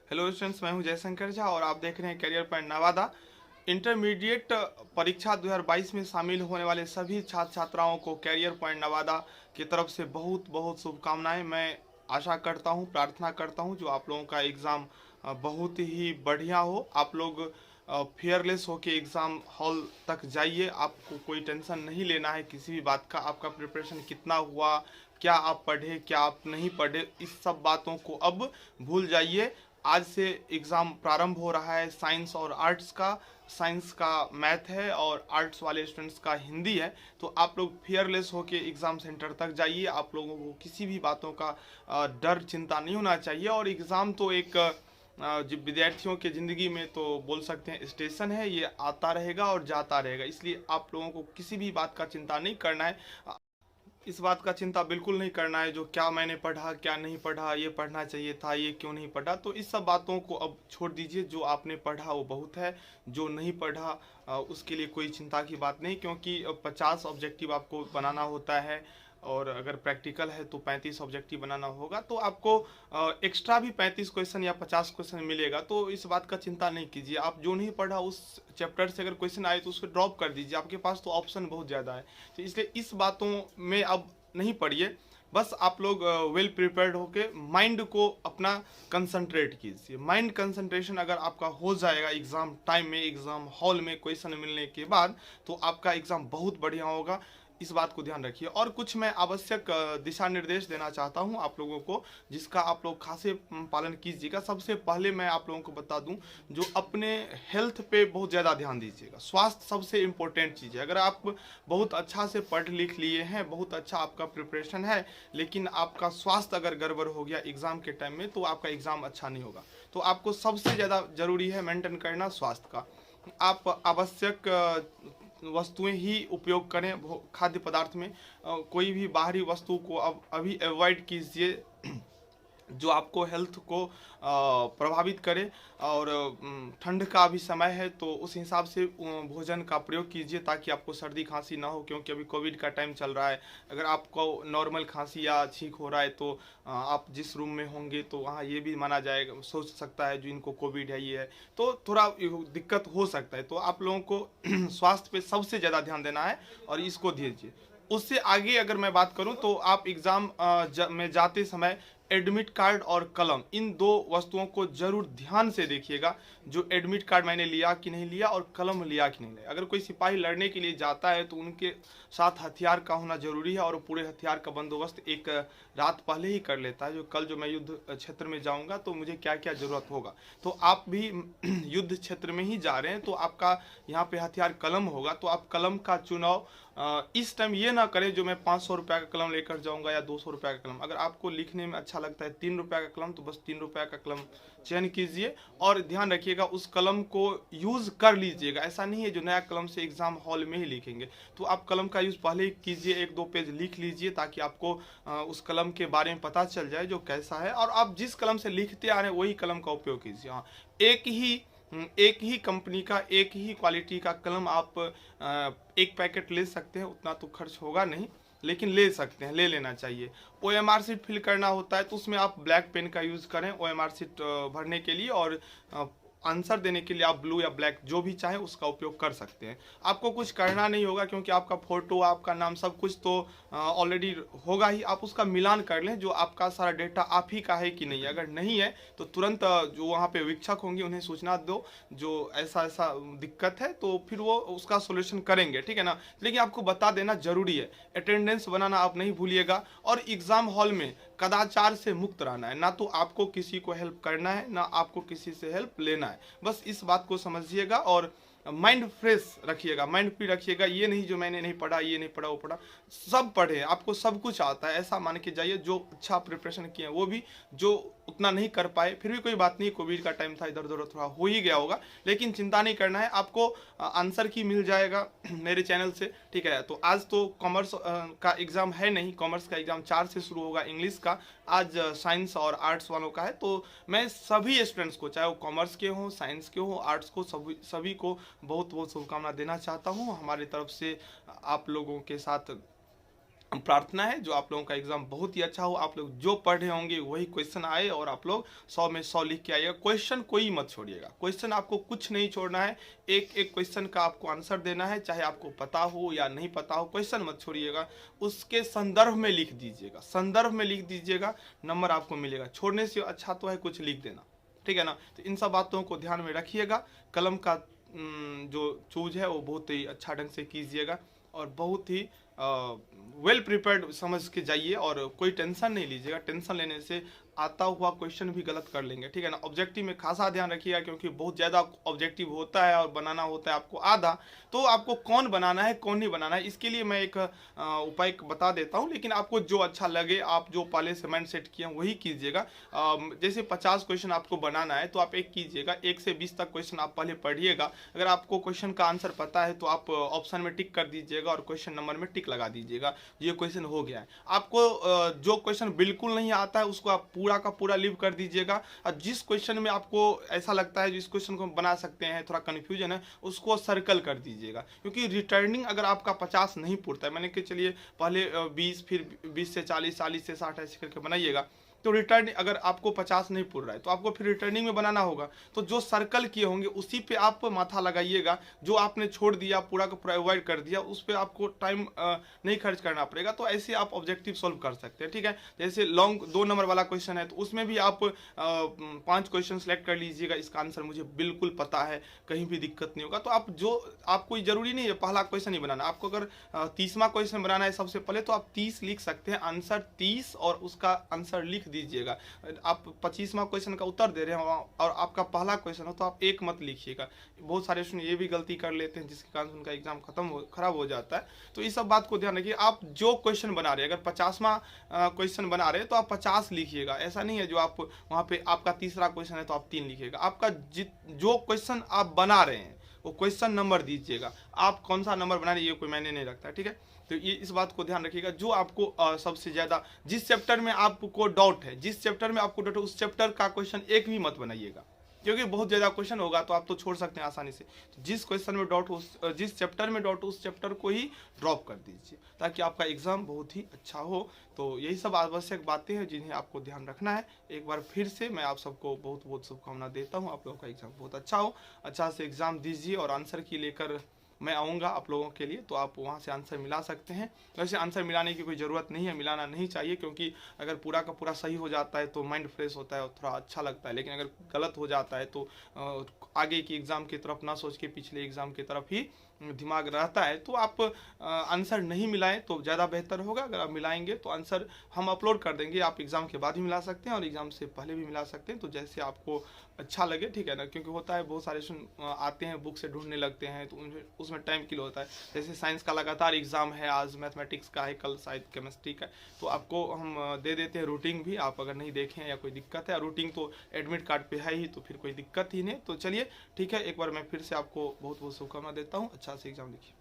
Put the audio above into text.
Hello students, मैं हूं जयशंकर झा और आप देख रहे हैं करियर पॉइंट नवादा। इंटरमीडिएट परीक्षा 2022 में शामिल होने वाले सभी छात्र छात्राओं को करियर पॉइंट नवादा की तरफ से बहुत बहुत शुभकामनाएं। मैं आशा करता हूं, प्रार्थना करता हूं जो आप लोगों का एग्ज़ाम बहुत ही बढ़िया हो। आप लोग फियरलेस होके एग्ज़ाम हॉल तक जाइए। आपको कोई टेंशन नहीं लेना है किसी भी बात का। आपका प्रिपरेशन कितना हुआ, क्या आप पढ़े, क्या आप नहीं पढ़े, इस सब बातों को अब भूल जाइए। आज से एग्ज़ाम प्रारंभ हो रहा है साइंस और आर्ट्स का। साइंस का मैथ है और आर्ट्स वाले स्टूडेंट्स का हिंदी है। तो आप लोग फियरलेस होके एग्ज़ाम सेंटर तक जाइए। आप लोगों को किसी भी बातों का डर चिंता नहीं होना चाहिए। और एग्ज़ाम तो एक विद्यार्थियों के ज़िंदगी में तो बोल सकते हैं स्टेशन है, ये आता रहेगा और जाता रहेगा। इसलिए आप लोगों को किसी भी बात का चिंता नहीं करना है। इस बात का चिंता बिल्कुल नहीं करना है जो क्या मैंने पढ़ा, क्या नहीं पढ़ा, ये पढ़ना चाहिए था, ये क्यों नहीं पढ़ा। तो इस सब बातों को अब छोड़ दीजिए। जो आपने पढ़ा वो बहुत है, जो नहीं पढ़ा उसके लिए कोई चिंता की बात नहीं, क्योंकि 50 ऑब्जेक्टिव आपको बनाना होता है और अगर प्रैक्टिकल है तो 35 ऑब्जेक्टिव बनाना होगा। तो आपको एक्स्ट्रा भी 35 क्वेश्चन या 50 क्वेश्चन मिलेगा। तो इस बात का चिंता नहीं कीजिए। आप जो नहीं पढ़ा उस चैप्टर से अगर क्वेश्चन आए तो उसको ड्रॉप कर दीजिए। आपके पास तो ऑप्शन बहुत ज़्यादा है। तो इसलिए इस बातों में अब नहीं पढ़िए। बस आप लोग वेल प्रिपेयर्ड होके माइंड को अपना कंसंट्रेट कीजिए। माइंड कंसंट्रेशन अगर आपका हो जाएगा एग्ज़ाम टाइम में, एग्ज़ाम हॉल में क्वेश्चन मिलने के बाद, तो आपका एग्ज़ाम बहुत बढ़िया होगा। इस बात को ध्यान रखिए। और कुछ मैं आवश्यक दिशा निर्देश देना चाहता हूं आप लोगों को, जिसका आप लोग खासे पालन कीजिएगा। सबसे पहले मैं आप लोगों को बता दूं, जो अपने हेल्थ पे बहुत ज़्यादा ध्यान दीजिएगा। स्वास्थ्य सबसे इम्पोर्टेंट चीज़ है। अगर आप बहुत अच्छा से पढ़ लिख लिए हैं, बहुत अच्छा आपका प्रिपरेशन है, लेकिन आपका स्वास्थ्य अगर गड़बड़ हो गया एग्ज़ाम के टाइम में, तो आपका एग्ज़ाम अच्छा नहीं होगा। तो आपको सबसे ज़्यादा ज़रूरी है मेंटेन करना स्वास्थ्य का। आप आवश्यक वस्तुएं ही उपयोग करें खाद्य पदार्थ में। कोई भी बाहरी वस्तु को अब अभी अवॉइड कीजिए जो आपको हेल्थ को प्रभावित करे। और ठंड का भी समय है तो उस हिसाब से भोजन का प्रयोग कीजिए ताकि आपको सर्दी खांसी ना हो, क्योंकि अभी कोविड का टाइम चल रहा है। अगर आपको नॉर्मल खांसी या छींक हो रहा है तो आप जिस रूम में होंगे तो वहाँ ये भी माना जाएगा, सोच सकता है जो इनको कोविड है ये है, तो थोड़ा दिक्कत हो सकता है। तो आप लोगों को स्वास्थ्य पे सबसे ज़्यादा ध्यान देना है और इसको दीजिए। उससे आगे अगर मैं बात करूं तो आप एग्ज़ाम में जाते समय एडमिट कार्ड और कलम, इन दो वस्तुओं को जरूर ध्यान से देखिएगा। जो एडमिट कार्ड मैंने लिया कि नहीं लिया और कलम लिया कि नहीं लिया। अगर कोई सिपाही लड़ने के लिए जाता है तो उनके साथ हथियार का होना जरूरी है, और पूरे हथियार का बंदोबस्त एक रात पहले ही कर लेता है, जो कल जो मैं युद्ध क्षेत्र में जाऊंगा तो मुझे क्या क्या जरूरत होगा। तो आप भी युद्ध क्षेत्र में ही जा रहे हैं तो आपका यहाँ पे हथियार कलम होगा, तो आप कलम का चुनाव इस टाइम ये ना करें जो मैं 500 रुपये का कलम लेकर जाऊंगा या 200 रुपये का कलम। अगर आपको लिखने में अच्छा लगता है 3 रुपये का कलम, तो बस 3 रुपये का कलम चयन कीजिए। और ध्यान रखिएगा उस कलम को यूज़ कर लीजिएगा। ऐसा नहीं है जो नया कलम से एग्ज़ाम हॉल में ही लिखेंगे। तो आप कलम का यूज़ पहले ही कीजिए, 1-2 पेज लिख लीजिए ताकि आपको उस कलम के बारे में पता चल जाए जो कैसा है। और आप जिस कलम से लिखते आ रहे हैं वही कलम का उपयोग कीजिए। हाँ, एक ही कंपनी का, एक ही क्वालिटी का कलम आप एक पैकेट ले सकते हैं। उतना तो खर्च होगा नहीं, लेकिन ले सकते हैं, ले लेना चाहिए। OMR शीट फिल करना होता है तो उसमें आप ब्लैक पेन का यूज़ करें OMR शीट भरने के लिए, और आंसर देने के लिए आप ब्लू या ब्लैक जो भी चाहें उसका उपयोग कर सकते हैं। आपको कुछ करना नहीं होगा क्योंकि आपका फोटो, आपका नाम, सब कुछ तो ऑलरेडी होगा ही। आप उसका मिलान कर लें जो आपका सारा डेटा आप ही का है कि नहीं। अगर नहीं है तो तुरंत जो वहाँ पे वीक्षक होंगे उन्हें सूचना दो जो ऐसा ऐसा दिक्कत है, तो फिर वो उसका सोल्यूशन करेंगे, ठीक है ना। लेकिन आपको बता देना जरूरी है, अटेंडेंस बनाना आप नहीं भूलिएगा। और एग्ज़ाम हॉल में कदाचार से मुक्त रहना है। ना तो आपको किसी को हेल्प करना है, ना आपको किसी से हेल्प लेना है। बस इस बात को समझिएगा और माइंड फ्रेश रखिएगा, माइंड फ्री रखिएगा। ये नहीं जो मैंने नहीं पढ़ा, ये नहीं पढ़ा, वो पढ़ा, सब पढ़े, आपको सब कुछ आता है ऐसा मान के जाइए। जो अच्छा प्रिपरेशन किए हैं वो भी, जो उतना नहीं कर पाए फिर भी कोई बात नहीं, कोविड का टाइम था, इधर उधर थोड़ा हो ही गया होगा, लेकिन चिंता नहीं करना है। आपको आंसर की मिल जाएगा मेरे चैनल से, ठीक है। तो आज तो कॉमर्स का एग्ज़ाम है नहीं, कॉमर्स का एग्ज़ाम 4 से शुरू होगा इंग्लिश का। आज साइंस और आर्ट्स वालों का है। तो मैं सभी स्टूडेंट्स को, चाहे वो कॉमर्स के हों, साइंस के हों, आर्ट्स को, सभी को बहुत बहुत शुभकामना देना चाहता हूँ। हमारी तरफ से आप लोगों के साथ प्रार्थना है जो आप लोगों का एग्जाम बहुत ही अच्छा हो, आप लोग जो पढ़ रहे होंगे वही क्वेश्चन आए और आप लोग 100 में 100 लिख के आइएगा। क्वेश्चन कोई मत छोड़िएगा, क्वेश्चन आपको कुछ नहीं छोड़ना है, एक एक क्वेश्चन का आपको आंसर देना है, चाहे आपको पता हो या नहीं पता हो, क्वेश्चन मत छोड़िएगा, उसके संदर्भ में लिख दीजिएगा, संदर्भ में लिख दीजिएगा, नंबर आपको मिलेगा। छोड़ने से अच्छा तो है कुछ लिख देना, ठीक है ना। तो इन सब बातों को ध्यान में रखिएगा। कलम का जो चूज है वो बहुत ही अच्छा ढंग से कीजिएगा और बहुत ही वेल प्रिपेयर्ड समझ के जाइए और कोई टेंशन नहीं लीजिएगा। टेंशन लेने से आता हुआ क्वेश्चन भी गलत कर लेंगे, ठीक है ना। ऑब्जेक्टिव में खासा ध्यान रखिएगा क्योंकि बहुत ज़्यादा ऑब्जेक्टिव होता है और बनाना होता है आपको आधा, तो आपको कौन बनाना है कौन नहीं बनाना है इसके लिए मैं एक उपाय बता देता हूँ, लेकिन आपको जो अच्छा लगे, आप जो पहले से माइंड सेट किए वही कीजिएगा। जैसे 50 क्वेश्चन आपको बनाना है तो आप एक कीजिएगा, 1 से 20 तक क्वेश्चन आप पहले पढ़िएगा। अगर आपको क्वेश्चन का आंसर पता है तो आप ऑप्शन में टिक कर दीजिएगा और क्वेश्चन नंबर में टिक लगा दीजिएगा, ये क्वेश्चन हो गया है। आपको जो क्वेश्चन बिल्कुल नहीं आता है उसको आप पूरा का पूरा लीव कर दीजिएगा, और जिस क्वेश्चन में आपको ऐसा लगता है जिस क्वेश्चन को बना सकते हैं, थोड़ा कन्फ्यूजन है, उसको सर्कल कर दीजिएगा। क्योंकि रिटर्निंग अगर आपका 50 नहीं पूरता है, मैंने कि चलिए पहले 20, फिर 20 से 40, 40 से 60 ऐसे करके बनाइएगा, तो रिटर्न अगर आपको 50 नहीं पूर रहा है तो आपको फिर रिटर्निंग में बनाना होगा। तो जो सर्कल किए होंगे उसी पे आप माथा लगाइएगा, जो आपने छोड़ दिया पूरा का पूरा अवॉइड कर दिया उस पर आपको टाइम नहीं खर्च करना पड़ेगा। तो ऐसे आप ऑब्जेक्टिव सॉल्व कर सकते हैं, ठीक है। जैसे लॉन्ग 2 नंबर वाला क्वेश्चन है तो उसमें भी आप 5 क्वेश्चन सेलेक्ट कर लीजिएगा, इसका आंसर मुझे बिल्कुल पता है, कहीं भी दिक्कत नहीं होगा। तो आप जो आपको जरूरी नहीं है पहला क्वेश्चन ही बनाना, आपको अगर 30वां क्वेश्चन बनाना है सबसे पहले तो आप 30 लिख सकते हैं, आंसर 30 और उसका आंसर लिख दीजिएगा। आप 25वां क्वेश्चन का उत्तर दे रहे हो और आपका पहला क्वेश्चन हो तो आप एक मत लिखिएगा। बहुत सारे स्टूडेंट ये भी गलती कर लेते हैं जिसके कारण उनका एग्जाम खराब हो जाता है। तो इस सब बात को ध्यान रखिए। आप जो क्वेश्चन बना रहे हैं, अगर 50वां क्वेश्चन बना रहे हैं तो आप 50 लिखिएगा, ऐसा नहीं है जो आप वहाँ पे आपका तीसरा क्वेश्चन है तो आप 3 लिखिएगा। आपका जो क्वेश्चन आप बना रहे हैं वो क्वेश्चन नंबर दीजिएगा, आप कौन सा नंबर बना रहे हैं ये कोई मायने नहीं रखता, ठीक है। तो ये इस बात को ध्यान रखिएगा। जो आपको सबसे ज़्यादा जिस चैप्टर में आपको डाउट है, जिस चैप्टर में आपको डाउट है उस चैप्टर का क्वेश्चन एक भी मत बनाइएगा, क्योंकि बहुत ज़्यादा क्वेश्चन होगा तो आप तो छोड़ सकते हैं आसानी से। तो जिस क्वेश्चन में डाउट हो, जिस चैप्टर में डाउट हो उस चैप्टर को ही ड्रॉप कर दीजिए ताकि आपका एग्जाम बहुत ही अच्छा हो। तो यही सब आवश्यक बातें हैं जिन्हें आपको ध्यान रखना है। एक बार फिर से मैं आप सबको बहुत बहुत शुभकामना देता हूँ, आप लोगों का एग्जाम बहुत अच्छा हो, अच्छा से एग्जाम दीजिए और आंसर की लेकर मैं आऊँगा आप लोगों के लिए, तो आप वहाँ से आंसर मिला सकते हैं। वैसे आंसर मिलाने की कोई ज़रूरत नहीं है, मिलाना नहीं चाहिए, क्योंकि अगर पूरा का पूरा सही हो जाता है तो माइंड फ्रेश होता है और थोड़ा अच्छा लगता है, लेकिन अगर गलत हो जाता है तो आगे की एग्ज़ाम की तरफ ना सोच के पिछले एग्ज़ाम की तरफ ही दिमाग रहता है। तो आप आंसर नहीं मिलाएं तो ज़्यादा बेहतर होगा। अगर आप मिलाएंगे तो आंसर हम अपलोड कर देंगे, आप एग्ज़ाम के बाद भी मिला सकते हैं और एग्ज़ाम से पहले भी मिला सकते हैं, तो जैसे आपको अच्छा लगे, ठीक है ना। क्योंकि होता है बहुत सारे आते हैं बुक से ढूंढने लगते हैं तो उसमें टाइम किल होता है। जैसे साइंस का लगातार एग्ज़ाम है, आज मैथमेटिक्स का है, कल शायद केमिस्ट्री का, तो आपको हम दे देते हैं रूटीन भी, आप अगर नहीं देखें या कोई दिक्कत है, रूटीन तो एडमिट कार्ड पे है ही तो फिर कोई दिक्कत ही नहीं। तो चलिए ठीक है, एक बार मैं फिर से आपको बहुत बहुत शुभकामना देता हूँ, अच्छा से एग्ज़ाम लिखिए।